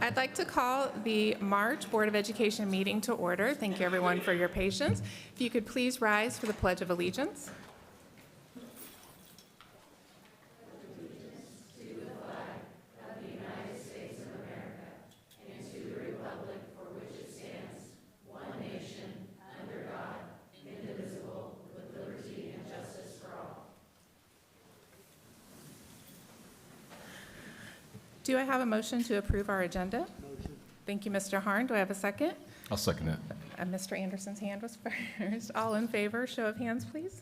I'd like to call the March Board of Education meeting to order. Thank you, everyone, for your patience. If you could please rise for the Pledge of Allegiance. Do I have a motion to approve our agenda? Motion. Thank you, Mr. Harn. Do I have a second? I'll second it. Mr. Anderson's hand was first. All in favor, show of hands, please.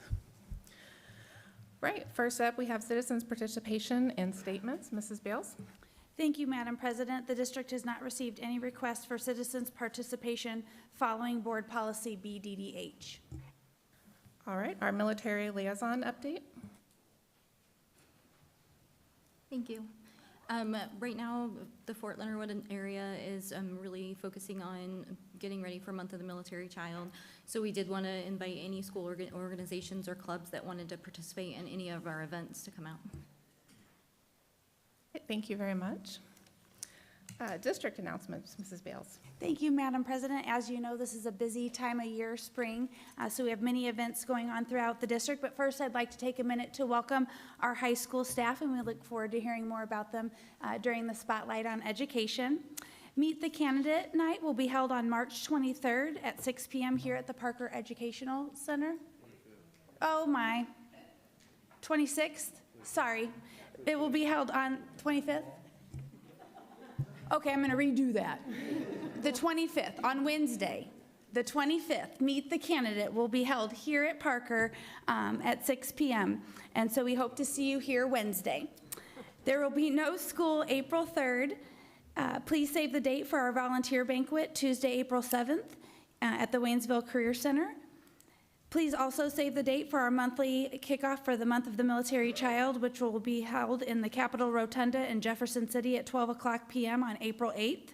Right, first up, we have citizens' participation and statements. Mrs. Bales. Thank you, Madam President. The district has not received any requests for citizens' participation following Board Policy BDDH. All right, our military liaison update. Thank you. Right now, the Fort Leonard Wood area is really focusing on getting ready for Month of the Military Child. So we did want to invite any school organizations or clubs that wanted to participate in any of our events to come out. Thank you very much. District announcements, Mrs. Bales. Thank you, Madam President. As you know, this is a busy time of year, spring, so we have many events going on throughout the district. But first, I'd like to take a minute to welcome our high school staff, and we look forward to hearing more about them during the Spotlight on Education. Meet the Candidate Night will be held on March 23rd at 6 p.m. here at the Parker Educational Center. Oh my, 26th? Sorry. It will be held on 25th? Okay, I'm going to redo that. The 25th, on Wednesday, the 25th, Meet the Candidate will be held here at Parker at 6 p.m. And so we hope to see you here Wednesday. There will be no school April 3rd. Please save the date for our volunteer banquet, Tuesday, April 7th at the Waynesville Career Center. Please also save the date for our monthly kickoff for the Month of the Military Child, which will be held in the Capitol Rotunda in Jefferson City at 12 o'clock p.m. on April 8th.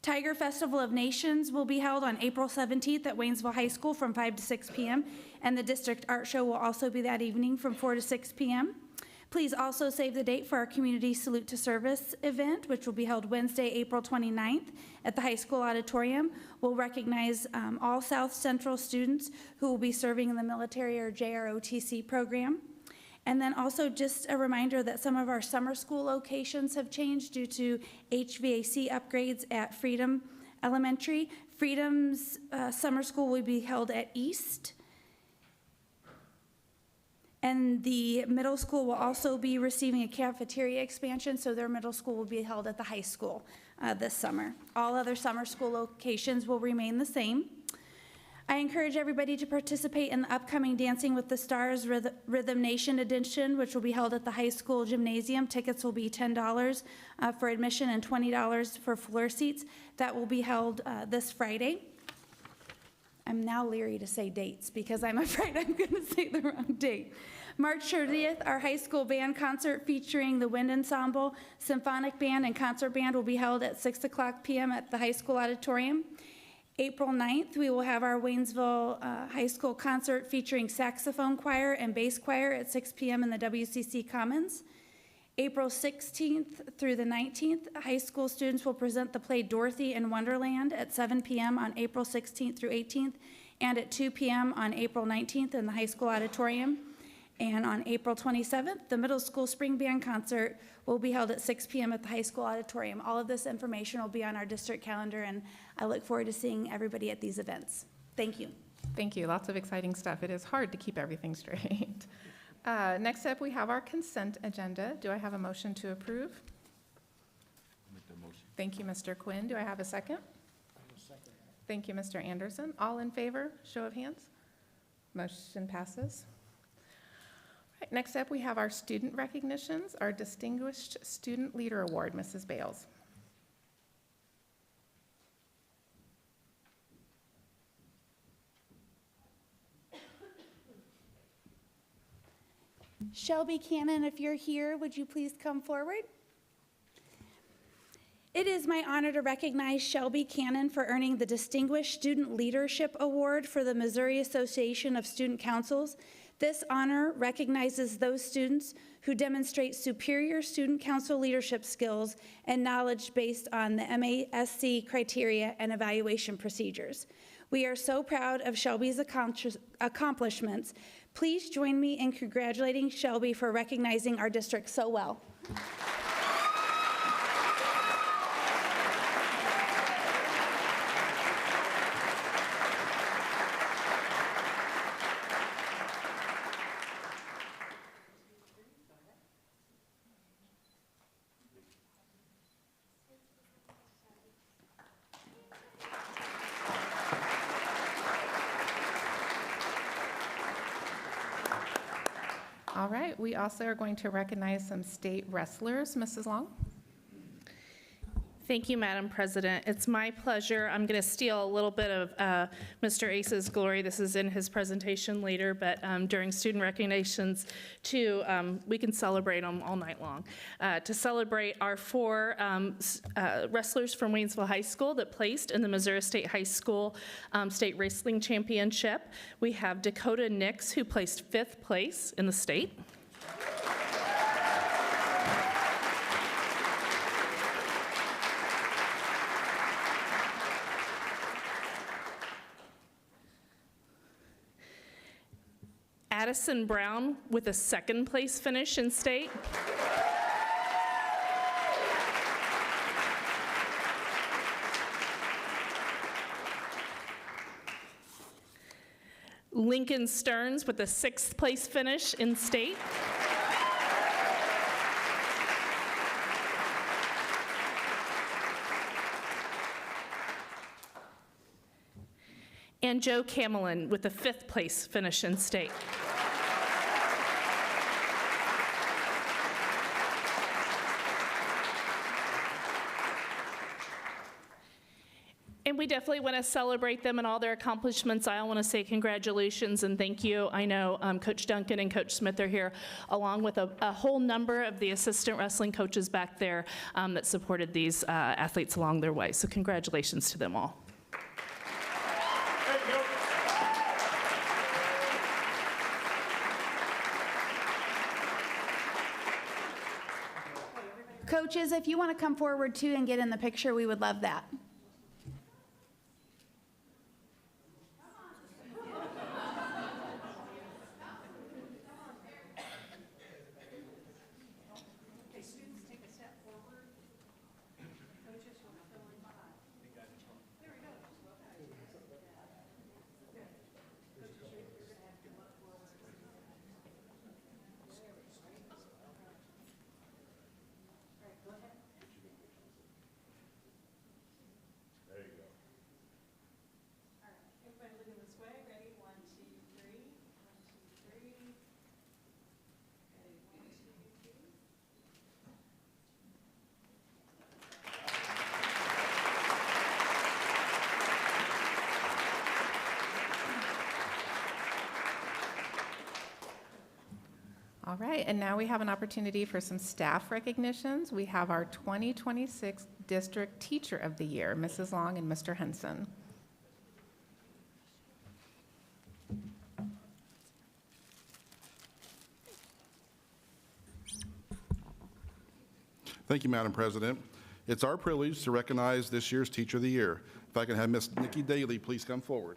Tiger Festival of Nations will be held on April 17th at Waynesville High School from 5 to 6 p.m. And the District Art Show will also be that evening from 4 to 6 p.m. Please also save the date for our Community Salute to Service event, which will be held Wednesday, April 29th at the high school auditorium. We'll recognize all South Central students who will be serving in the military or JROTC program. And then also just a reminder that some of our summer school locations have changed due to HVAC upgrades at Freedom Elementary. Freedom's summer school will be held at East. And the middle school will also be receiving a cafeteria expansion, so their middle school will be held at the high school this summer. All other summer school locations will remain the same. I encourage everybody to participate in the upcoming Dancing with the Stars Rhythm Nation edition, which will be held at the high school gymnasium. Tickets will be $10 for admission and $20 for floor seats. That will be held this Friday. I'm now leery to say dates because I'm afraid I'm going to say the wrong date. March 30th, our high school band concert featuring the Wind Ensemble, Symphonic Band, and Concert Band will be held at 6 o'clock p.m. at the high school auditorium. April 9th, we will have our Waynesville High School concert featuring saxophone choir and bass choir at 6 p.m. in the WCC Commons. April 16th through the 19th, high school students will present the play Dorothy in Wonderland at 7 p.m. on April 16th through 18th and at 2 p.m. on April 19th in the high school auditorium. And on April 27th, the middle school spring band concert will be held at 6 p.m. at the high school auditorium. All of this information will be on our district calendar, and I look forward to seeing everybody at these events. Thank you. Thank you. Lots of exciting stuff. It is hard to keep everything straight. Next up, we have our consent agenda. Do I have a motion to approve? Make the motion. Thank you, Mr. Quinn. Do I have a second? Second. Thank you, Mr. Anderson. All in favor? Show of hands. Motion passes. Right, next up, we have our student recognitions, our Distinguished Student Leader Award, Mrs. Bales. Shelby Cannon, if you're here, would you please come forward? It is my honor to recognize Shelby Cannon for earning the Distinguished Student Leadership Award for the Missouri Association of Student Councils. This honor recognizes those students who demonstrate superior student council leadership skills and knowledge based on the MASC criteria and evaluation procedures. We are so proud of Shelby's accomplishments. Please join me in congratulating Shelby for recognizing our district so well. All right, we also are going to recognize some state wrestlers. Mrs. Long? Thank you, Madam President. It's my pleasure. I'm going to steal a little bit of Mr. Ace's glory. This is in his presentation later, but during student recognitions, too, we can celebrate them all night long. To celebrate our 4 wrestlers from Waynesville High School that placed in the Missouri State High School State Wrestling Championship, we have Dakota Nix, who placed 5th place in the state. Addison Brown with a 2nd place finish in state. Lincoln Stearns with a 6th place finish in state. And Joe Camelin with a 5th place finish in state. And we definitely want to celebrate them and all their accomplishments. I want to say congratulations and thank you. I know Coach Duncan and Coach Smith are here, along with a whole number of the assistant wrestling coaches back there that supported these athletes along their way. So congratulations to them all. Coaches, if you want to come forward too and get in the picture, we would love that. All right, and now we have an opportunity for some staff recognitions. We have our 2026 District Teacher of the Year, Mrs. Long and Mr. Henson. Thank you, Madam President. It's our privilege to recognize this year's Teacher of the Year. If I can have Ms. Nikki Daly please come forward.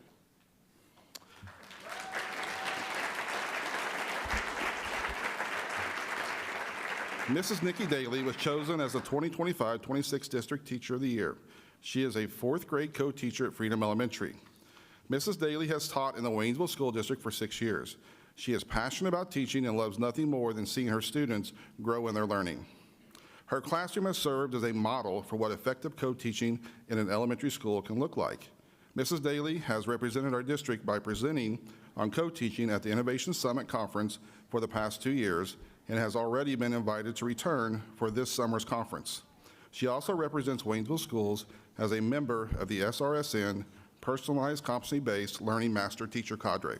Mrs. Nikki Daly was chosen as the 2025-26 District Teacher of the Year. She is a 4th grade co-teacher at Freedom Elementary. Mrs. Daly has taught in the Waynesville School District for 6 years. She is passionate about teaching and loves nothing more than seeing her students grow in their learning. Her classroom has served as a model for what effective co-teaching in an elementary school can look like. Mrs. Daly has represented our district by presenting on co-teaching at the Innovation Summit Conference for the past 2 years and has already been invited to return for this summer's conference. She also represents Waynesville Schools as a member of the SRSN Personalized Competency-Based Learning Master Teacher Cadre.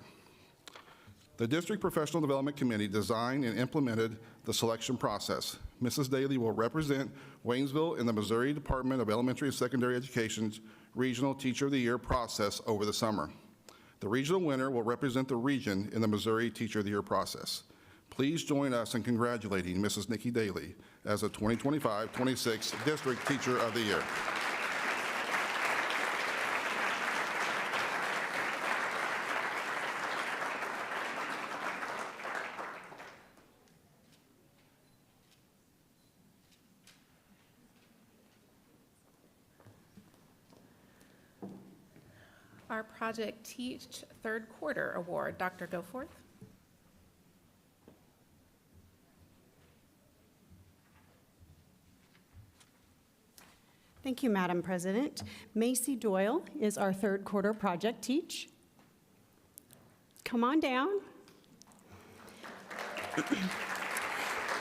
The District Professional Development Committee designed and implemented the selection process. Mrs. Daly will represent Waynesville in the Missouri Department of Elementary and Secondary Education's Regional Teacher of the Year process over the summer. The regional winner will represent the region in the Missouri Teacher of the Year process. Please join us in congratulating Mrs. Nikki Daly as the 2025-26 District Teacher of the Year. Our Project Teach Third Quarter Award, Dr. Goforth. Thank you, Madam President. Macy Doyle is our third quarter project teach. Come on down.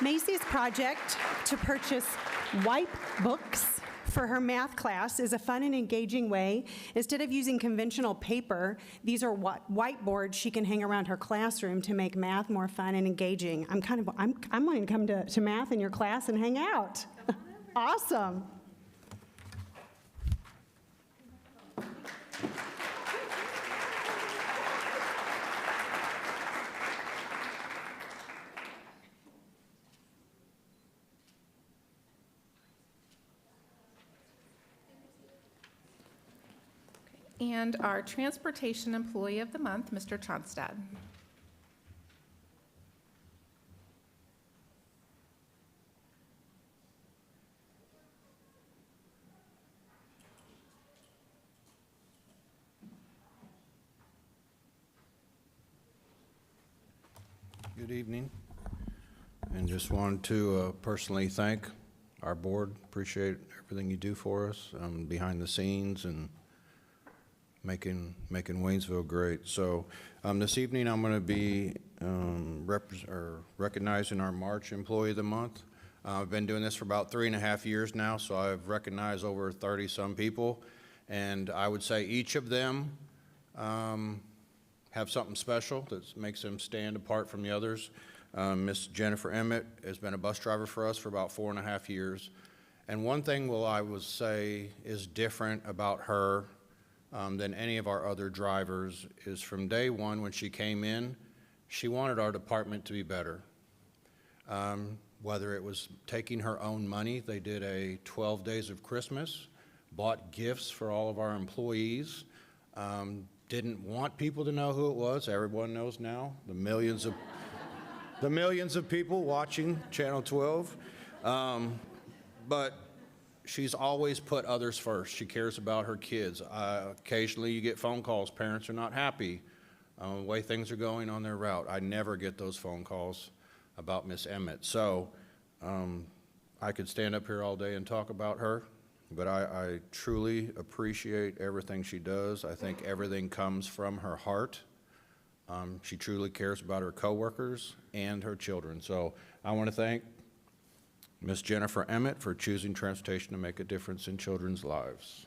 Macy's project to purchase wipe books for her math class is a fun and engaging way. Instead of using conventional paper, these are whiteboards she can hang around her classroom to make math more fun and engaging. I'm going to come to math in your class and hang out. Awesome. And our Transportation Employee of the Month, Mr. Tronstad. Good evening, and just wanted to personally thank our board. Appreciate everything you do for us behind the scenes and making Waynesville great. So this evening I'm going to be recognizing our March Employee of the Month. I've been doing this for about 3.5 years now, so I've recognized over 30-some people, and I would say each of them have something special that makes them stand apart from the others. Miss Jennifer Emmett has been a bus driver for us for about 4.5 years, and one thing I would say is different about her than any of our other drivers is from day one when she came in, she wanted our department to be better. Whether it was taking her own money, they did a 12 Days of Christmas, bought gifts for all of our employees, didn't want people to know who it was. Everyone knows now, the millions of people watching Channel 12. But she's always put others first. She cares about her kids. Occasionally you get phone calls, parents are not happy the way things are going on their route. I never get those phone calls about Miss Emmett. So I could stand up here all day and talk about her, but I truly appreciate everything she does. I think everything comes from her heart. She truly cares about her coworkers and her children. So I want to thank Miss Jennifer Emmett for choosing transportation to make a difference in children's lives.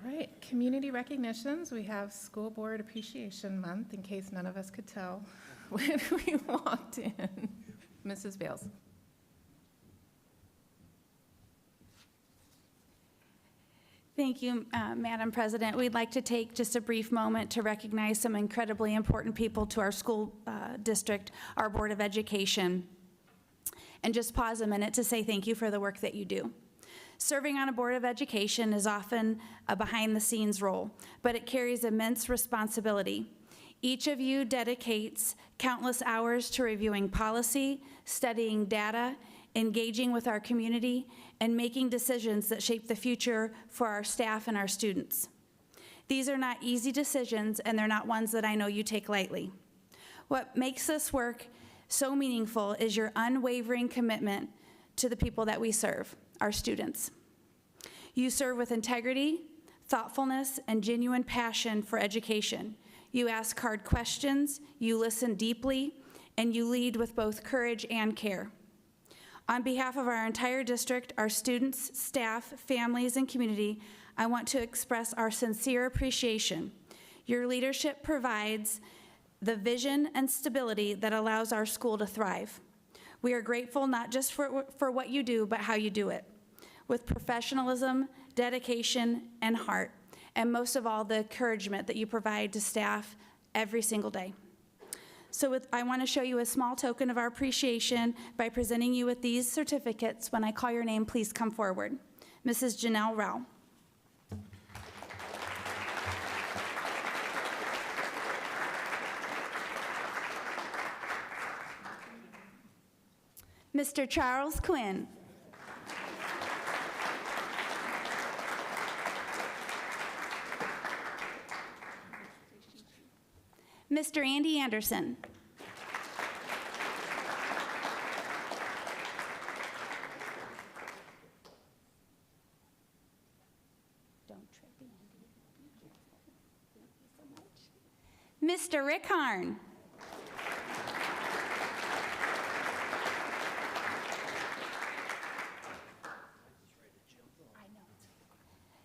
All right, community recognitions. We have School Board Appreciation Month, in case none of us could tell when we walked in. Mrs. Bales. Thank you, Madam President. We'd like to take just a brief moment to recognize some incredibly important people to our school district, our Board of Education, and just pause a minute to say thank you for the work that you do. Serving on a Board of Education is often a behind-the-scenes role, but it carries immense responsibility. Each of you dedicates countless hours to reviewing policy, studying data, engaging with our community, and making decisions that shape the future for our staff and our students. These are not easy decisions, and they're not ones that I know you take lightly. What makes this work so meaningful is your unwavering commitment to the people that we serve, our students. You serve with integrity, thoughtfulness, and genuine passion for education. You ask hard questions, you listen deeply, and you lead with both courage and care. On behalf of our entire district, our students, staff, families, and community, I want to express our sincere appreciation. Your leadership provides the vision and stability that allows our school to thrive. We are grateful not just for what you do, but how you do it, with professionalism, dedication, and heart, and most of all, the encouragement that you provide to staff every single day. So I want to show you a small token of our appreciation by presenting you with these certificates. When I call your name, please come forward. Mrs. Janelle Rao. Mr. Charles Quinn. Mr. Andy Anderson. Don't trip, Andy. Thank you so much. Mr. Rick Harn.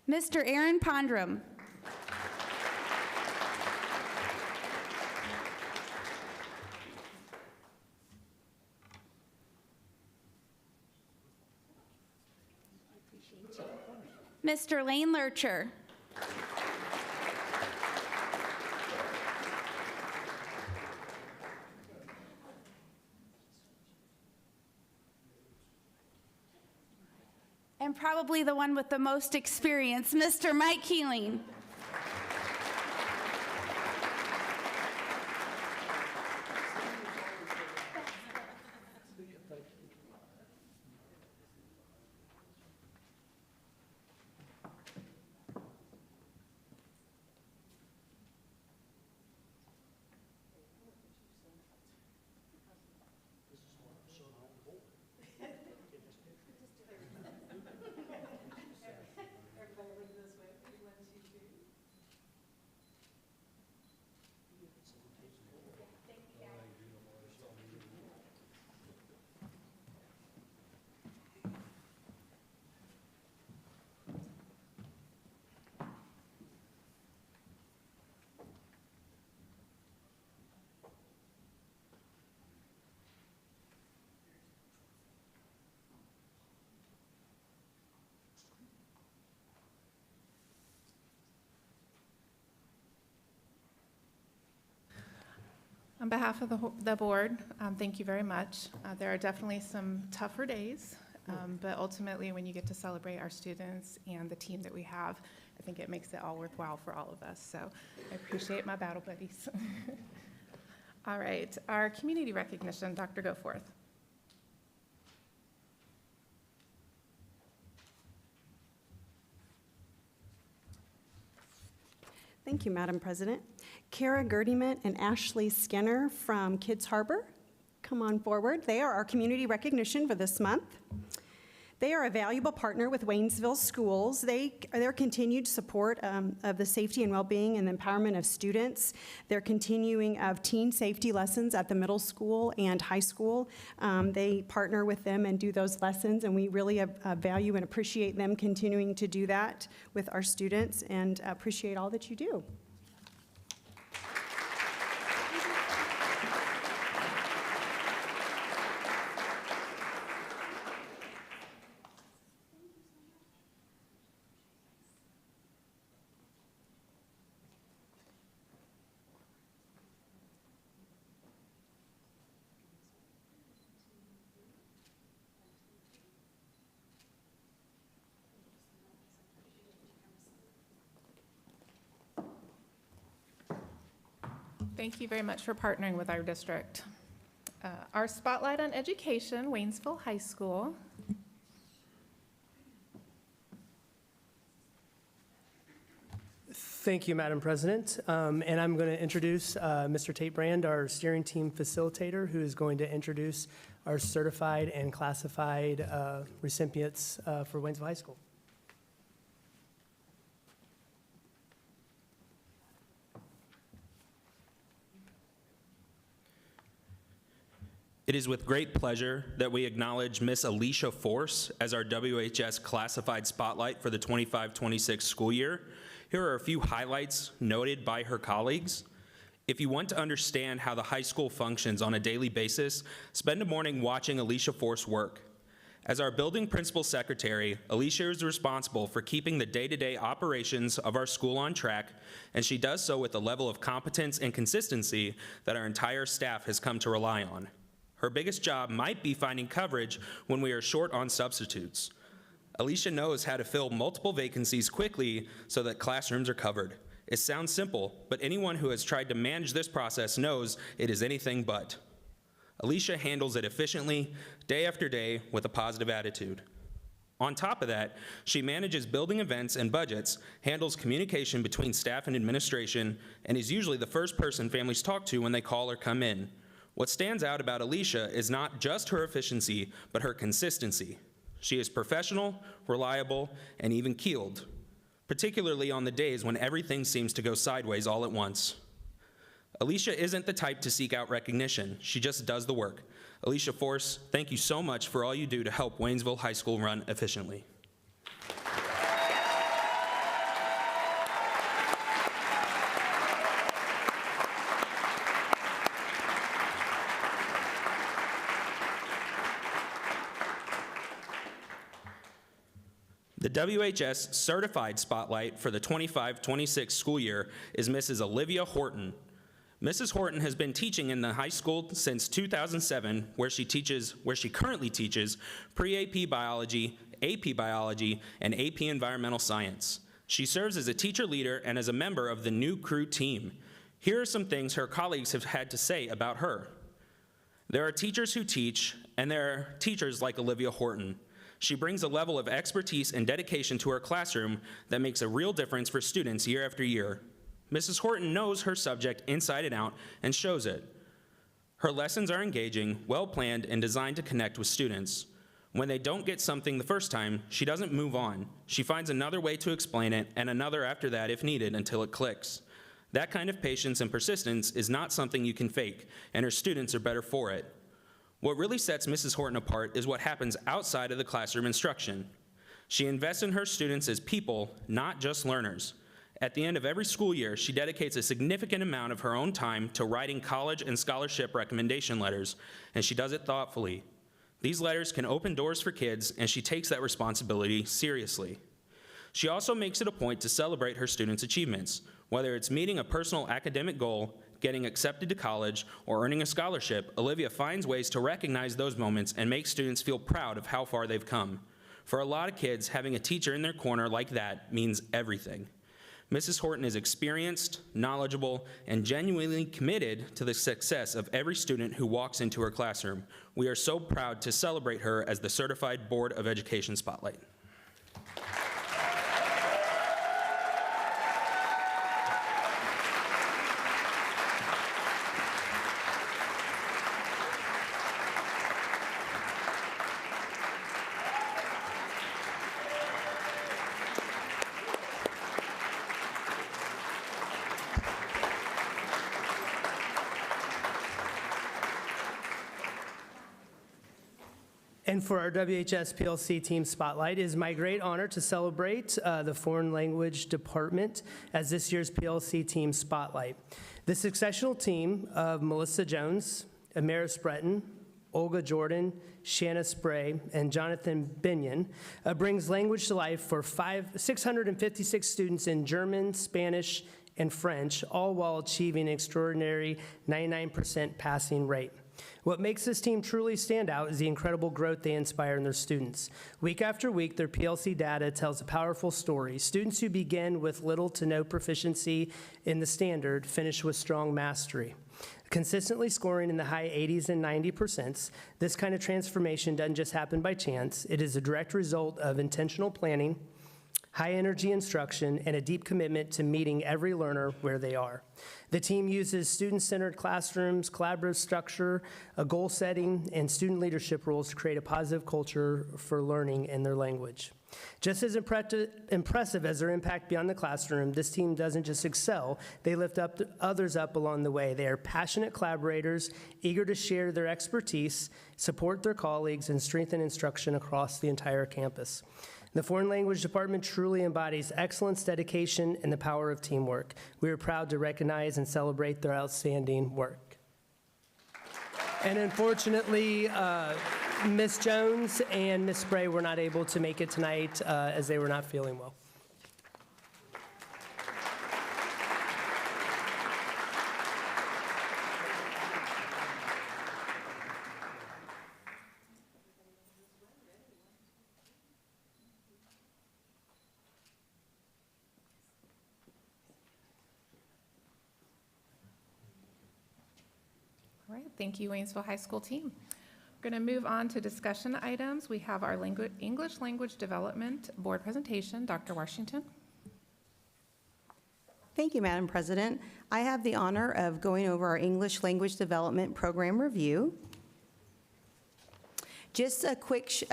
Mr. Aaron Pondrum. Mr. Lane Lurcher. And probably the one with the most experience, Mr. Mike Keeling. On behalf of the board, thank you very much. There are definitely some tougher days, but ultimately when you get to celebrate our students and the team that we have, I think it makes it all worthwhile for all of us. So I appreciate my battle buddies. All right, our community recognition, Dr. Goforth. Thank you, Madam President. Kara Gerdyman and Ashley Skinner from Kids Harbor, come on forward. They are our community recognition for this month. They are a valuable partner with Waynesville schools. Their continued support of the safety and well-being and empowerment of students, their continuing of teen safety lessons at the middle school and high school. They partner with them and do those lessons, and we really value and appreciate them continuing to do that with our students and appreciate all that you do. Thank you very much for partnering with our district. Our Spotlight on Education, Waynesville High School. Thank you, Madam President. And I'm going to introduce Mr. Tate Brand, our steering team facilitator, who is going to introduce our certified and classified recipients for Waynesville High School. It is with great pleasure that we acknowledge Miss Alicia Force as our WHS Classified Spotlight for the 25-26 school year. Here are a few highlights noted by her colleagues. If you want to understand how the high school functions on a daily basis, spend a morning watching Alicia Force work. As our building principal secretary, Alicia is responsible for keeping the day-to-day operations of our school on track, and she does so with a level of competence and consistency that our entire staff has come to rely on. Her biggest job might be finding coverage when we are short on substitutes. Alicia knows how to fill multiple vacancies quickly so that classrooms are covered. It sounds simple, but anyone who has tried to manage this process knows it is anything but. Alicia handles it efficiently, day after day, with a positive attitude. On top of that, she manages building events and budgets, handles communication between staff and administration, and is usually the first person families talk to when they call or come in. What stands out about Alicia is not just her efficiency, but her consistency. She is professional, reliable, and even-keeled, particularly on the days when everything seems to go sideways all at once. Alicia isn't the type to seek out recognition. She just does the work. Alicia Force, thank you so much for all you do to help Waynesville High School run efficiently. The WHS Certified Spotlight for the 25-26 school year is Mrs. Olivia Horton. Mrs. Horton has been teaching in the high school since 2007, where she currently teaches pre-AP biology, AP biology, and AP environmental science. She serves as a teacher leader and as a member of the new crew team. Here are some things her colleagues have had to say about her. There are teachers who teach, and there are teachers like Olivia Horton. She brings a level of expertise and dedication to her classroom that makes a real difference for students year after year. Mrs. Horton knows her subject inside and out and shows it. Her lessons are engaging, well-planned, and designed to connect with students. When they don't get something the first time, she doesn't move on. She finds another way to explain it and another after that if needed until it clicks. That kind of patience and persistence is not something you can fake, and her students are better for it. What really sets Mrs. Horton apart is what happens outside of the classroom instruction. She invests in her students as people, not just learners. At the end of every school year, she dedicates a significant amount of her own time to writing college and scholarship recommendation letters, and she does it thoughtfully. These letters can open doors for kids, and she takes that responsibility seriously. She also makes it a point to celebrate her students' achievements, whether it's meeting a personal academic goal, getting accepted to college, or earning a scholarship. Olivia finds ways to recognize those moments and make students feel proud of how far they've come. For a lot of kids, having a teacher in their corner like that means everything. Mrs. Horton is experienced, knowledgeable, and genuinely committed to the success of every student who walks into her classroom. We are so proud to celebrate her as the Certified Board of Education Spotlight. And for our WHS PLC Team Spotlight, it is my great honor to celebrate the Foreign Language Department as this year's PLC Team Spotlight. The successional team of Melissa Jones, Amaris Breton, Olga Jordan, Shanna Spray, and Jonathan Binion brings language to life for 656 students in German, Spanish, and French, all while achieving an extraordinary 99% passing rate. What makes this team truly stand out is the incredible growth they inspire in their students. Week after week, their PLC data tells a powerful story. Students who begin with little to no proficiency in the standard finish with strong mastery. Consistently scoring in the high 80s and 90%, this kind of transformation doesn't just happen by chance. It is a direct result of intentional planning, high-energy instruction, and a deep commitment to meeting every learner where they are. The team uses student-centered classrooms, collaborative structure, a goal setting, and student leadership roles to create a positive culture for learning in their language. Just as impressive as their impact beyond the classroom, this team doesn't just excel, they lift up others up along the way. They are passionate collaborators, eager to share their expertise, support their colleagues, and strengthen instruction across the entire campus. The Foreign Language Department truly embodies excellence, dedication, and the power of teamwork. We are proud to recognize and celebrate their outstanding work. And unfortunately, Ms. Jones and Ms. Spray were not able to make it tonight as they were not feeling well. All right, thank you, Waynesville High School team. We're going to move on to discussion items. We have our English Language Development Board presentation. Dr. Washington. Thank you, Madam President. I have the honor of going over our English Language Development Program review. Just a quick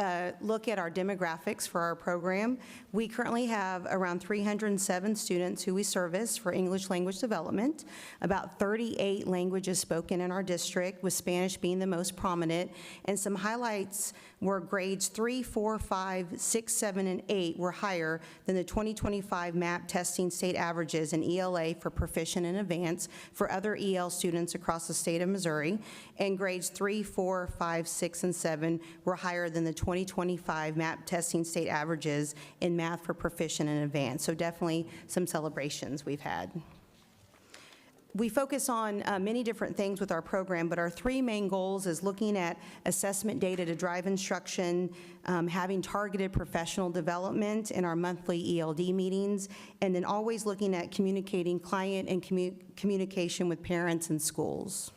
look at our demographics for our program. We currently have around 307 students who we service for English language development, about 38 languages spoken in our district, with Spanish being the most prominent, and some highlights were grades 3, 4, 5, 6, 7, and 8 were higher than the 2025 MAP testing state averages in ELA for proficient and advanced for other EL students across the state of Missouri, and grades 3, 4, 5, 6, and 7 were higher than the 2025 MAP testing state averages in math for proficient and advanced. So definitely some celebrations we've had. We focus on many different things with our program, but our three main goals is looking at assessment data to drive instruction, having targeted professional development in our monthly ELD meetings, and then always looking at communicating client and communication with parents and schools.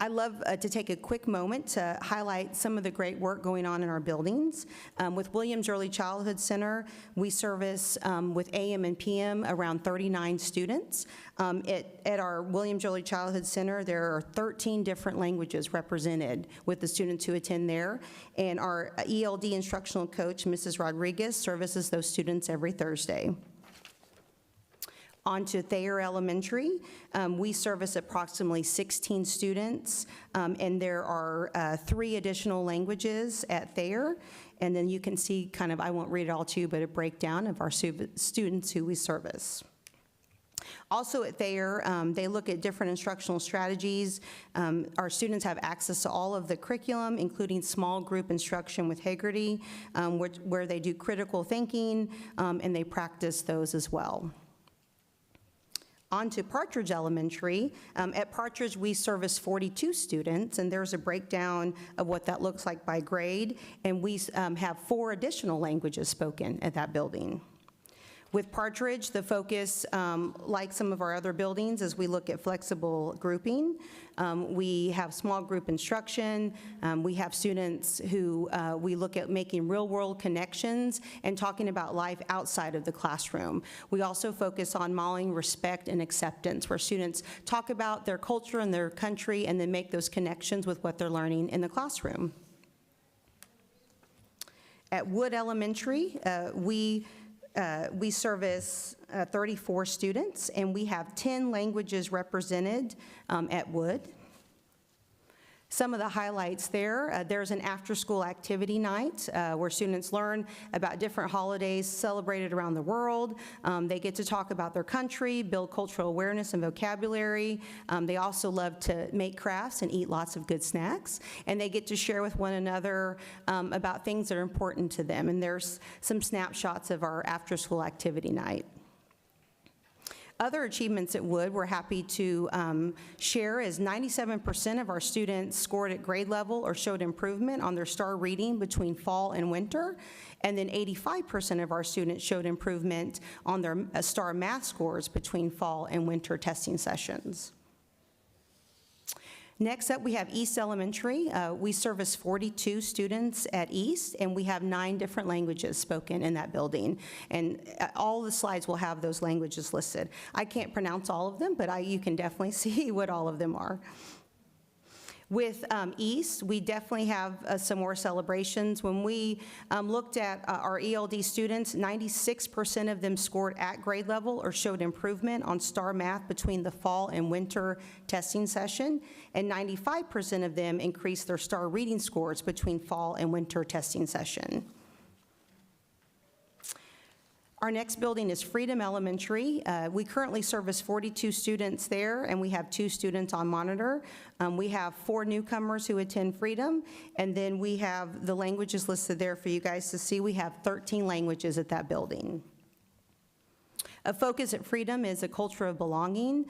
I'd love to take a quick moment to highlight some of the great work going on in our buildings. With Williams Early Childhood Center, we service with AM and PM around 39 students. At our Williams Early Childhood Center, there are 13 different languages represented with the students who attend there. And our ELD instructional coach, Mrs. Rodriguez, services those students every Thursday. On to Thayer Elementary, we service approximately 16 students, and there are 3 additional languages at Thayer. And then you can see kind of, I won't read it all to you, but a breakdown of our students who we service. Also at Thayer, they look at different instructional strategies. Our students have access to all of the curriculum, including small group instruction with Haggerty, where they do critical thinking, and they practice those as well. On to Partridge Elementary. At Partridge, we service 42 students, and there's a breakdown of what that looks like by grade, and we have 4 additional languages spoken at that building. With Partridge, the focus, like some of our other buildings, is we look at flexible grouping. We have small group instruction. We have students who we look at making real-world connections and talking about life outside of the classroom. We also focus on modeling respect and acceptance, where students talk about their culture and their country and then make those connections with what they're learning in the classroom. At Wood Elementary, we service 34 students, and we have 10 languages represented at Wood. Some of the highlights there, there's an after-school activity night where students learn about different holidays celebrated around the world. They get to talk about their country, build cultural awareness and vocabulary. They also love to make crafts and eat lots of good snacks. And they get to share with one another about things that are important to them. And there's some snapshots of our after-school activity night. Other achievements at Wood we're happy to share is 97% of our students scored at grade level or showed improvement on their STAR reading between fall and winter, and then 85% of our students showed improvement on their STAR math scores between fall and winter testing sessions. Next up, we have East Elementary. We service 42 students at East, and we have 9 different languages spoken in that building. And all the slides will have those languages listed. I can't pronounce all of them, but you can definitely see what all of them are. With East, we definitely have some more celebrations. When we looked at our ELD students, 96% of them scored at grade level or showed improvement on STAR Math between the fall and winter testing session, and 95% of them increased their STAR reading scores between fall and winter testing session. Our next building is Freedom Elementary. We currently service 42 students there, and we have 2 students on monitor. We have 4 newcomers who attend Freedom, and then we have the languages listed there for you guys to see. We have 13 languages at that building. A focus at Freedom is a culture of belonging,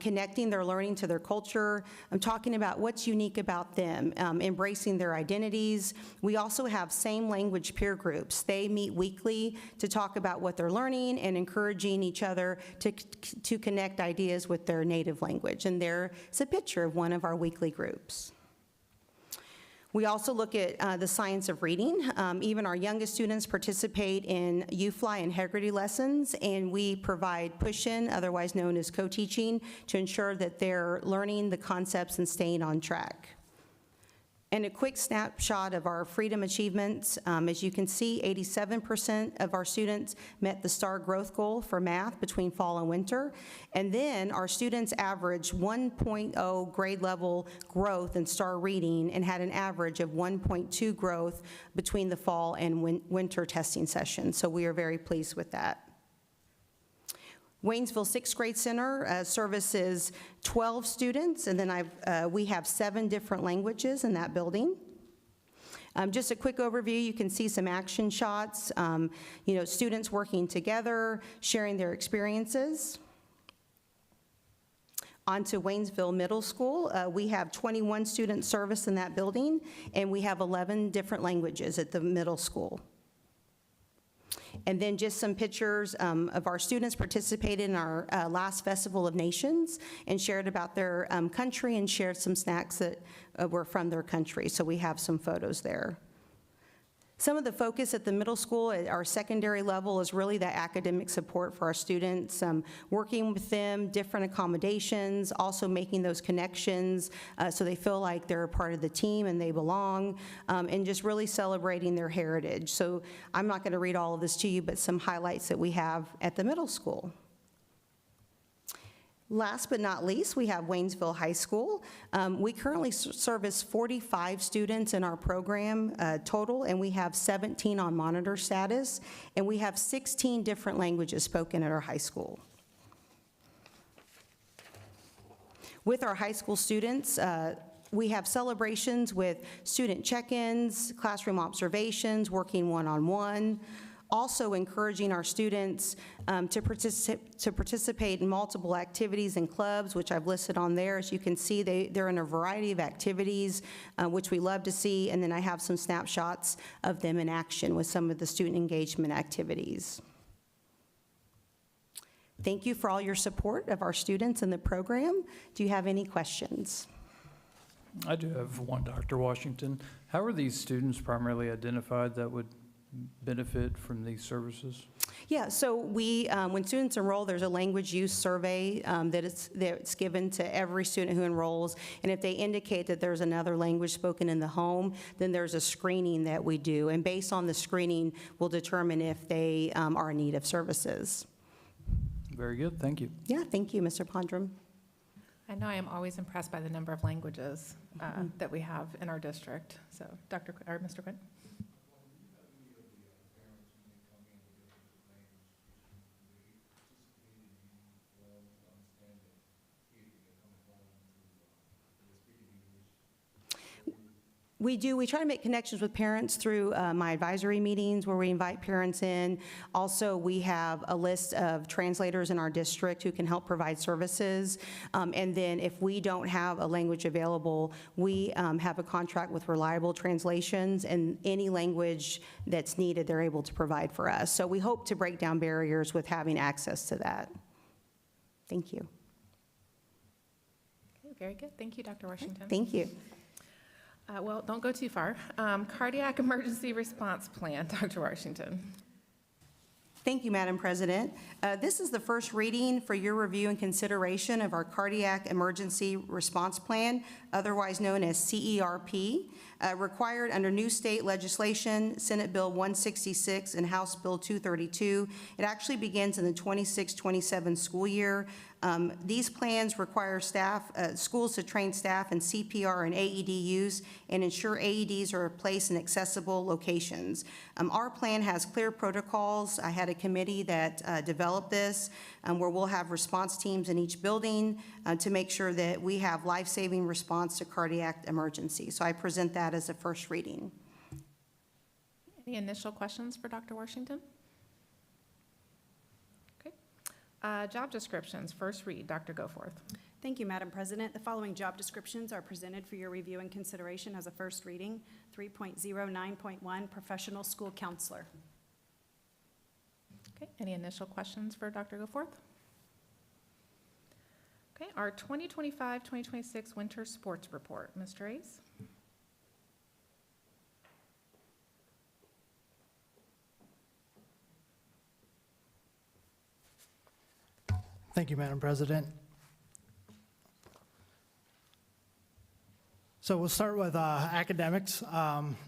connecting their learning to their culture. I'm talking about what's unique about them, embracing their identities. We also have same language peer groups. They meet weekly to talk about what they're learning and encouraging each other to connect ideas with their native language. And there's a picture of one of our weekly groups. We also look at the science of reading. Even our youngest students participate in UFLI and Heggerty lessons, and we provide push-in, otherwise known as co-teaching, to ensure that they're learning the concepts and staying on track. And a quick snapshot of our Freedom achievements. As you can see, 87% of our students met the STAR growth goal for math between fall and winter. And then our students averaged 1.0 grade level growth in STAR reading and had an average of 1.2 growth between the fall and winter testing sessions. So we are very pleased with that. Waynesville Sixth Grade Center services 12 students, and then we have 7 different languages in that building. Just a quick overview, you can see some action shots, students working together, sharing their experiences. On to Waynesville Middle School. We have 21 students serviced in that building, and we have 11 different languages at the middle school. And then just some pictures of our students participated in our last Festival of Nations and shared about their country and shared some snacks that were from their country. So we have some photos there. Some of the focus at the middle school, at our secondary level, is really that academic support for our students, working with them, different accommodations, also making those connections so they feel like they're a part of the team and they belong, and just really celebrating their heritage. So I'm not going to read all of this to you, but some highlights that we have at the middle school. Last but not least, we have Waynesville High School. We currently service 45 students in our program total, and we have 17 on monitor status, and we have 16 different languages spoken at our high school. With our high school students, we have celebrations with student check-ins, classroom observations, working one-on-one, also encouraging our students to participate in multiple activities and clubs, which I've listed on there. As you can see, they're in a variety of activities, which we love to see, and then I have some snapshots of them in action with some of the student engagement activities. Thank you for all your support of our students in the program. Do you have any questions? I do have one, Dr. Washington. How are these students primarily identified that would benefit from these services? Yeah, so we, when students enroll, there's a language use survey that's given to every student who enrolls, and if they indicate that there's another language spoken in the home, then there's a screening that we do, and based on the screening, we'll determine if they are in need of services. Very good, thank you. Yeah, thank you, Mr. Pondrum. I know I am always impressed by the number of languages that we have in our district. So, Mr. Quinn? We do. We try to make connections with parents through my advisory meetings where we invite parents in. Also, we have a list of translators in our district who can help provide services. And then if we don't have a language available, we have a contract with Reliable Translations, and any language that's needed, they're able to provide for us. So we hope to break down barriers with having access to that. Thank you. very good. Thank you, Dr. Washington. Thank you. Well, don't go too far. Cardiac Emergency Response Plan, Dr. Washington. Thank you, Madam President. This is the first reading for your review and consideration of our Cardiac Emergency Response Plan, otherwise known as CERP, required under new state legislation, Senate Bill 166 and House Bill 232. It actually begins in the 26-27 school year. These plans require schools to train staff in CPR and AED use and ensure AEDs are placed in accessible locations. Our plan has clear protocols. I had a committee that developed this, where we'll have response teams in each building to make sure that we have life-saving response to cardiac emergency. So I present that as a first reading. Any initial questions for Dr. Washington? Okay. Job descriptions, first read, Dr. Goforth. Thank you, Madam President. The following job descriptions are presented for your review and consideration as a first reading. 3.09.1, Professional School Counselor. Okay, any initial questions for Dr. Goforth? Okay, our 2025-2026 Winter Sports Report. Mr. Ace? Thank you, Madam President. So we'll start with academics.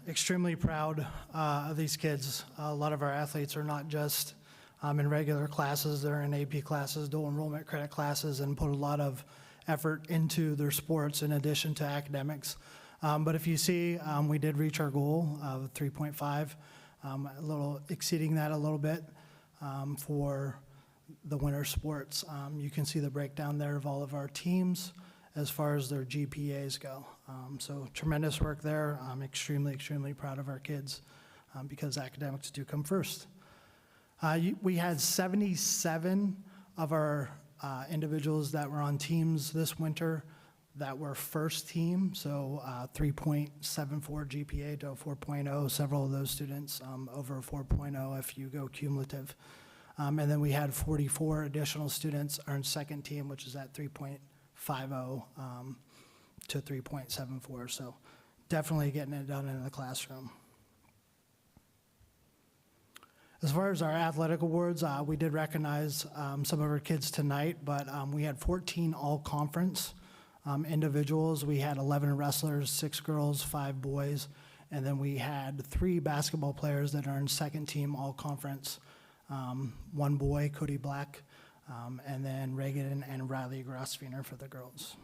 Extremely proud of these kids. A lot of our athletes are not just in regular classes, they're in AP classes, dual enrollment credit classes, and put a lot of effort into their sports in addition to academics. But if you see, we did reach our goal of 3.5, a little exceeding that a little bit for the winter sports. You can see the breakdown there of all of our teams as far as their GPAs go. So tremendous work there. I'm extremely, extremely proud of our kids because academics do come first. We had 77 of our individuals that were on teams this winter that were first team, so 3.74 GPA to a 4.0. Several of those students over a 4.0 if you go cumulative. And then we had 44 additional students earn second team, which is at 3.50 to 3.74. So definitely getting it done in the classroom. As far as our athletic awards, we did recognize some of our kids tonight, but we had 14 all-conference individuals. We had 11 wrestlers, 6 girls, 5 boys, and then we had 3 basketball players that earned second team all-conference. 1 boy, Cody Black, and then Reagan and Riley Grossfener for the girls.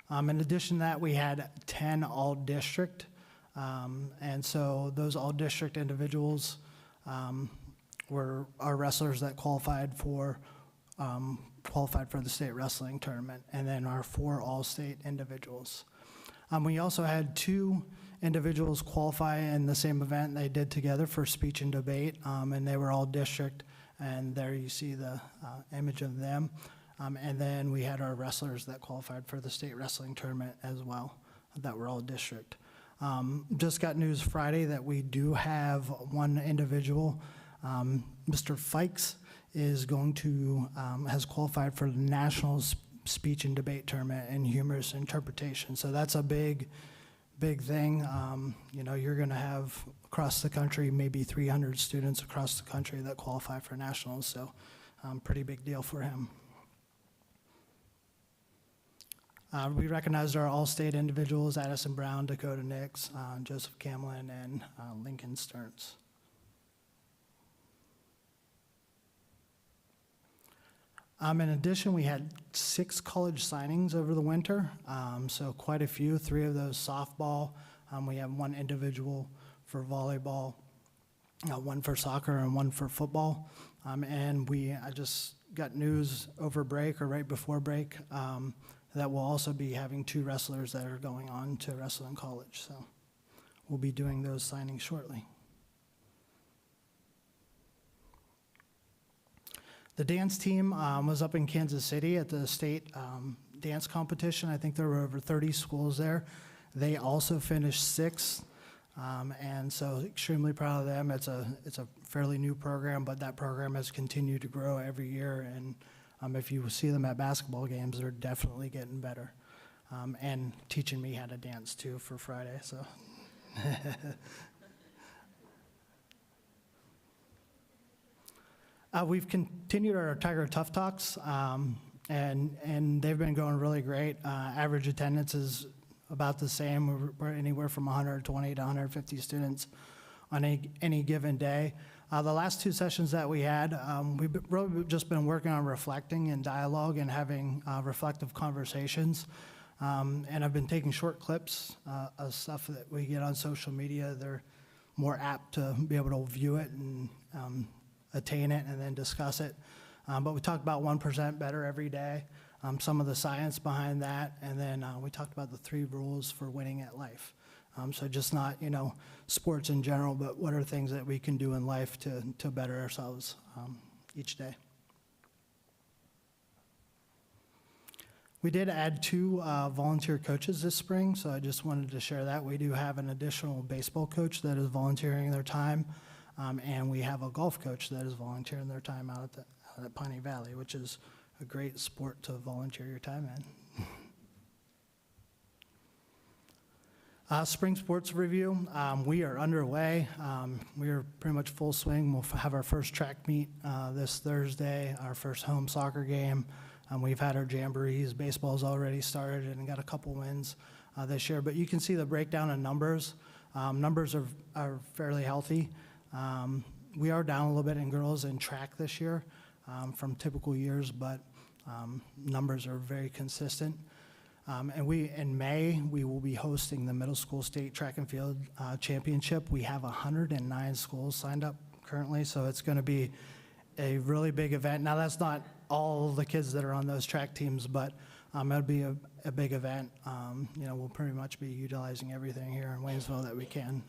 In addition to that, we had 10 all-district, and so those all-district individuals were our wrestlers that qualified for the state wrestling tournament, and then our 4 all-state individuals. We also had 2 individuals qualify in the same event they did together for speech and debate, and they were all district, and there you see the image of them. And then we had our wrestlers that qualified for the state wrestling tournament as well, that were all district. Just got news Friday that we do have 1 individual, Mr. Fikes, is going to, has qualified for the National Speech and Debate Tournament in humorous interpretation. So that's a big thing. You know, you're gonna have across the country, maybe 300 students across the country that qualify for nationals, so pretty big deal for him. We recognized our all-state individuals, Addison Brown, Dakota Nix, Joseph Camlin, and Lincoln Stearns. In addition, we had 6 college signings over the winter, so quite a few, 3 of those softball. We have 1 individual for volleyball, 1 for soccer, and 1 for football. And I just got news over break or right before break that we'll also be having 2 wrestlers that are going on to wrestle in college. So we'll be doing those signings shortly. The dance team was up in Kansas City at the state dance competition. I think there were over 30 schools there. They also finished 6th, and so extremely proud of them. It's a fairly new program, but that program has continued to grow every year, and If you see them at basketball games, they're definitely getting better. And teaching me how to dance too for Friday, so. We've continued our Tiger Tough Talks, and they've been going really great. Average attendance is about the same. We're anywhere from 120 to 150 students on any given day. The last 2 sessions that we had, we've really just been working on reflecting and dialogue and having reflective conversations. And I've been taking short clips of stuff that we get on social media. They're more apt to be able to view it and attain it and then discuss it. But we talked about 1% better every day, some of the science behind that, and then we talked about the 3 rules for winning at life. So just not, sports in general, but what are things that we can do in life to better ourselves each day. We did add 2 volunteer coaches this spring, so I just wanted to share that. We do have an additional baseball coach that is volunteering their time, and we have a golf coach that is volunteering their time out at Piney Valley, which is a great sport to volunteer your time in. Spring sports review, we are underway. We are pretty much full swing. We'll have our first track meet this Thursday, our first home soccer game. We've had our jamborees. Baseball's already started and got a couple wins this year. But you can see the breakdown in numbers. Numbers are fairly healthy. We are down a little bit in girls in track this year from typical years, but numbers are very consistent. And in May, we will be hosting the middle school state track and field championship. We have 109 schools signed up currently, so it's going to be a really big event. Now, that's not all the kids that are on those track teams, but it'll be a big event. We'll pretty much be utilizing everything here in Waynesville that we can.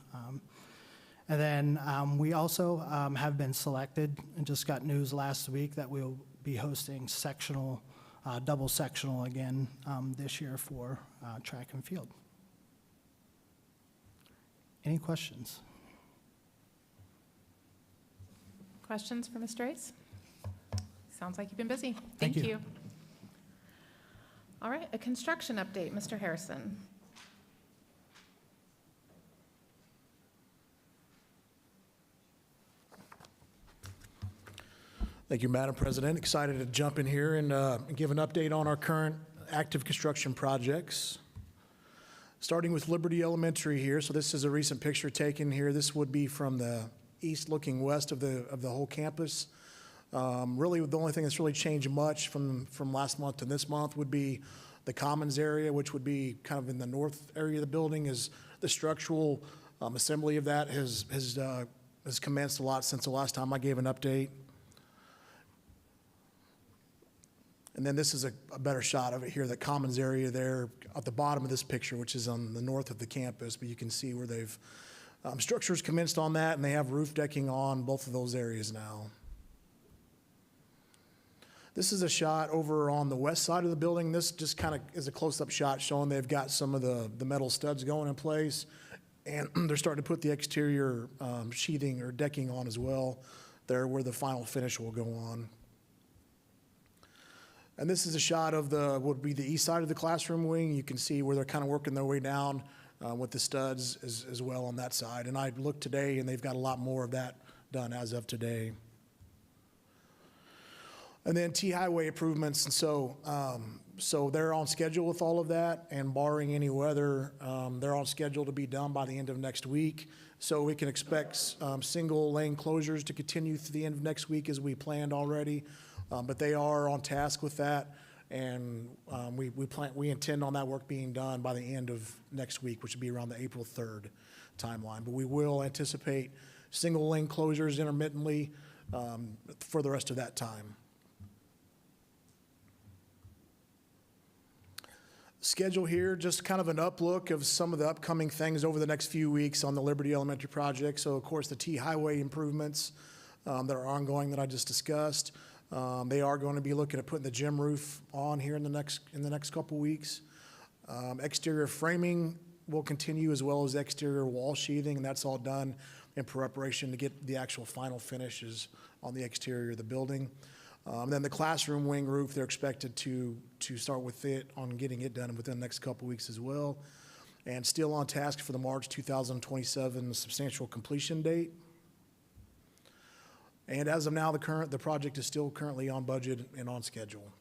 And then we also have been selected and just got news last week that we'll be hosting sectional, double sectional again this year for track and field. Any questions? Questions for Mr. Ace? Sounds like you've been busy. Thank you. you. All right, a construction update, Mr. Harrison. Thank you, Madam President. Excited to jump in here and give an update on our current active construction projects. Starting with Liberty Elementary here. So this is a recent picture taken here. This would be from the east looking west of the whole campus. Really, the only thing that's really changed much from last month to this month would be the commons area, which would be kind of in the north area of the building. Is the structural assembly of that has commenced a lot since the last time I gave an update. And then this is a better shot of it here, the commons area there at the bottom of this picture, which is on the north of the campus, but you can see where they've structures commenced on that, and they have roof decking on both of those areas now. This is a shot over on the west side of the building. This just kind of is a close-up shot showing they've got some of the metal studs going in place, and they're starting to put the exterior sheathing or decking on as well, there where the final finish will go on. And this is a shot of would be the east side of the classroom wing. You can see where they're kind of working their way down with the studs as well on that side. And I looked today, and they've got a lot more of that done as of today. And then T-Highway improvements, and so they're on schedule with all of that, and barring any weather, they're on schedule to be done by the end of next week. So we can expect single lane closures to continue through the end of next week as we planned already. But they are on task with that, and we intend on that work being done by the end of next week, which would be around the April 3rd timeline. But we will anticipate single lane closures intermittently for the rest of that time. Schedule here, just kind of an uplook of some of the upcoming things over the next few weeks on the Liberty Elementary project. So, of course, the T-Highway improvements that are ongoing that I just discussed. They are going to be looking at putting the gym roof on here in the next couple weeks. Exterior framing will continue, as well as exterior wall sheathing, and that's all done in preparation to get the actual final finishes on the exterior of the building. Then the classroom wing roof, they're expected to start with it on getting it done within the next couple weeks as well. And still on task for the March 2027 substantial completion date. And as of now, the project is still currently on budget and on schedule.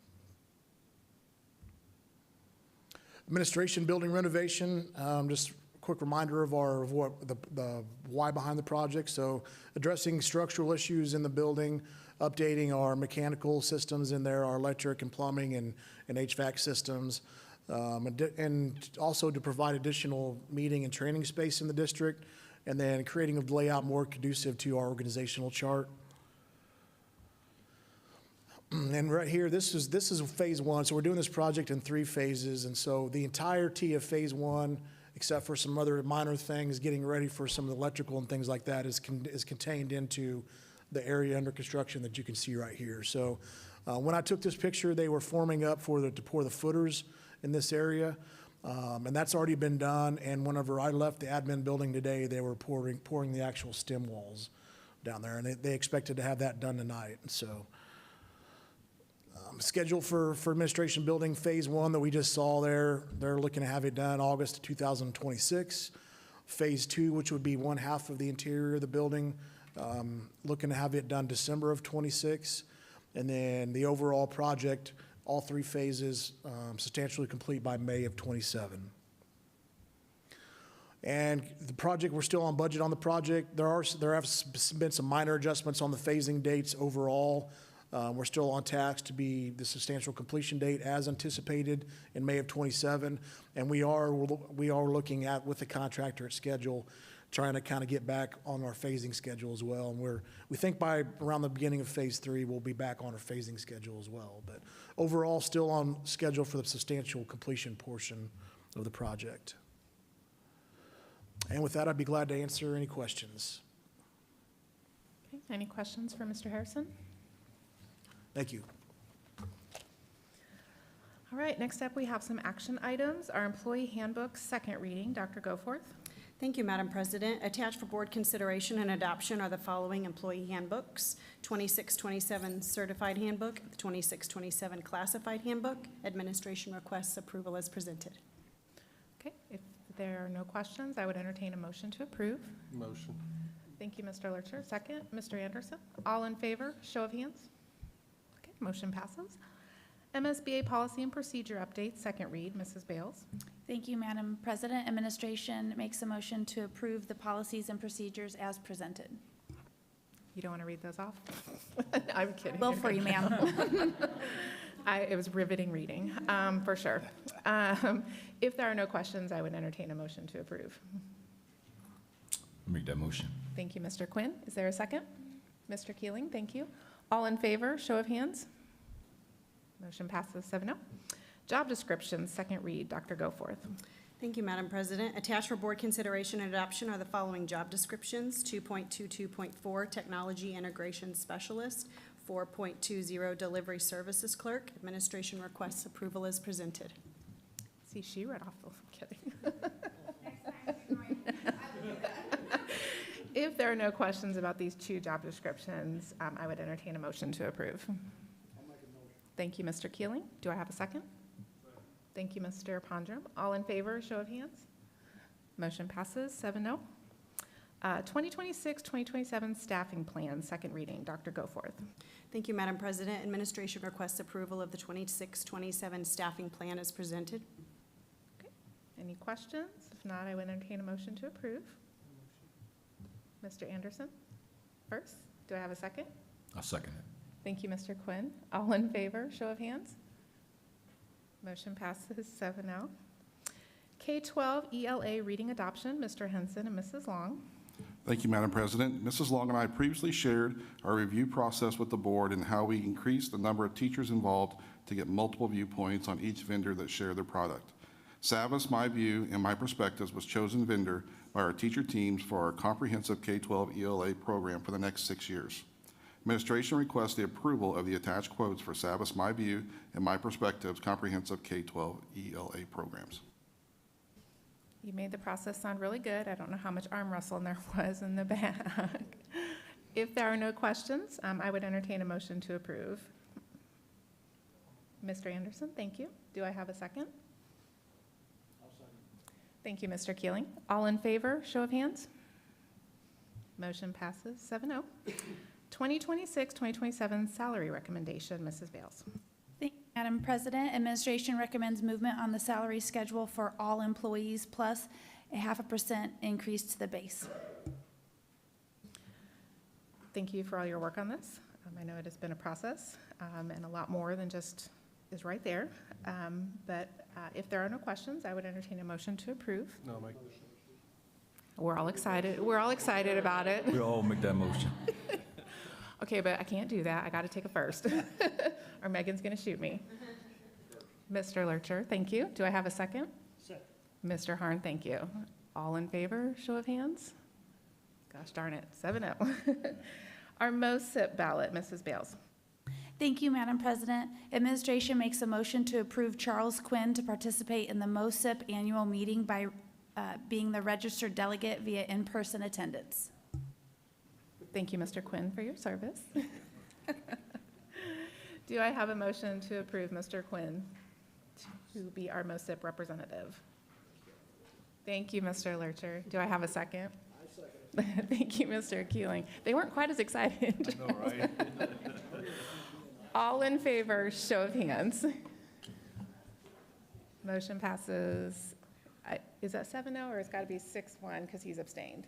Administration building renovation, just a quick reminder of the why behind the project. So addressing structural issues in the building, updating our mechanical systems in there, our electric and plumbing and HVAC systems, and also to provide additional meeting and training space in the district, and then creating a layout more conducive to our organizational chart. And right here, this is phase one. So we're doing this project in 3 phases. And so the entirety of phase one, except for some other minor things, getting ready for some of the electrical and things like that, is contained into the area under construction that you can see right here. So when I took this picture, they were forming up to pour the footers in this area. And that's already been done. And whenever I left the admin building today, they were pouring the actual stem walls down there. And they expected to have that done tonight. So schedule for administration building phase one that we just saw there, they're looking to have it done August of 2026. Phase two, which would be one half of the interior of the building, looking to have it done December of 26. And then the overall project, all 3 phases, substantially complete by May of 27. And the project, we're still on budget on the project. There have been some minor adjustments on the phasing dates overall. We're still on task to be the substantial completion date as anticipated in May of 27. And we are looking at, with the contractor at schedule, trying to kind of get back on our phasing schedule as well. And we think by around the beginning of phase 3, we'll be back on our phasing schedule as well. But overall, still on schedule for the substantial completion portion of the project. And with that, I'd be glad to answer any questions. Okay, any questions for Mr. Harrison? Thank you. All right, next up we have some action items. Our employee handbook, second reading. Dr. Goforth. Thank you, Madam President. Attached for board consideration and adoption are the following employee handbooks: 2627 Certified Handbook, 2627 Classified Handbook. Administration requests approval as presented. Okay, if there are no questions, I would entertain a motion to approve. Motion. Thank you, Mr. Lurcher. Second, Mr. Anderson. All in favor, show of hands. Okay, motion passes. MSBA policy and procedure update, second read. Mrs. Bales. Thank you, Madam President. Administration makes a motion to approve the policies and procedures as presented. You don't want to read those off? I'm kidding. Will for you, ma'am. It was riveting reading, for sure. If there are no questions, I would entertain a motion to approve. Make that motion. Thank you, Mr. Quinn. Is there a second? Mr. Keeling, thank you. All in favor, show of hands. Motion passes 7-0. Job descriptions, second read. Dr. Goforth. Thank you, Madam President. Attached for board consideration and adoption are the following job descriptions: 2.22.4 Technology Integration Specialist, 4.20 Delivery Services Clerk. Administration requests approval as presented. See, she read off the, kidding. If there are no questions about these 2 job descriptions, I would entertain a motion to approve. Thank you, Mr. Keeling. Do I have a second? Thank you, Mr. Pondrum. All in favor, show of hands. Motion passes 7-0. 2026-2027 staffing plan, second reading. Dr. Goforth. Thank you, Madam President. Administration requests approval of the 26-27 staffing plan as presented. Okay. Any questions? If not, I would entertain a motion to approve. Mr. Anderson, first. Do I have a second? I'll second it. Thank you, Mr. Quinn. All in favor, show of hands. Motion passes 7-0. K-12 ELA reading adoption, Mr. Henson and Mrs. Long. Thank you, Madam President. Mrs. Long and I previously shared our review process with the board and how we increased the number of teachers involved to get multiple viewpoints on each vendor that shared their product. Savas, My View, and My Perspectives was chosen vendor by our teacher teams for our comprehensive K-12 ELA program for the next 6 years. Administration requests the approval of the attached quotes for Savas, My View, and My Perspectives comprehensive K-12 ELA programs. You made the process sound really good. I don't know how much arm wrestling there was in the back. If there are no questions, I would entertain a motion to approve. Mr. Anderson, thank you. Do I have a second? Thank you, Mr. Keeling. All in favor, show of hands. Motion passes 7-0. 2026-2027 salary recommendation, Mrs. Bales. Thank you, Madam President. Administration recommends movement on the salary schedule for all employees plus a 0.5% increase to the base. Thank you for all your work on this. I know it has been a process and a lot more than just is right there. But if there are no questions, I would entertain a motion to approve. No, Mike. We're all excited. We're all excited about it. We all make that motion. Okay, but I can't do that. I got to take it first. Or Megan's going to shoot me. Mr. Lurcher, thank you. Do I have a second? Second. Mr. Harn, thank you. All in favor, show of hands? Gosh darn it, 7-0. Our MOSIP ballot, Mrs. Bales. Thank you, Madam President. Administration makes a motion to approve Charles Quinn to participate in the MOSIP annual meeting by being the registered delegate via in-person attendance. Thank you, Mr. Quinn, for your service. Do I have a motion to approve Mr. Quinn to be our MOSIP representative? Thank you, Mr. Lurcher. Do I have a second? I second. Thank you, Mr. Keeling. They weren't quite as excited. I know, right? All in favor, show of hands. Motion passes, is that 7-0 or it's got to be 6-1 because he's abstained?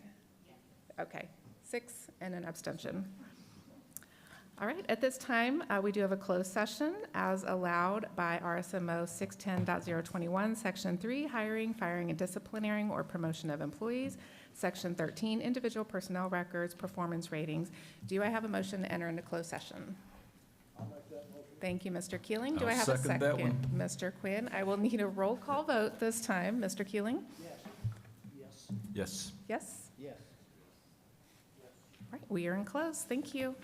Okay, 6 and an abstention. All right, at this time, we do have a closed session as allowed by RSMO 610.021, Section 3, hiring, firing, and disciplinating or promotion of employees. Section 13, individual personnel records, performance ratings. Do I have a motion to enter into closed session? I'll make that motion. Thank you, Mr. Keeling. Do I I'll have a second that second? Mr. Quinn, I will need a roll call vote this time. Mr. Keeling? Yes. Yes? Yes. All right, we are in close. Thank you.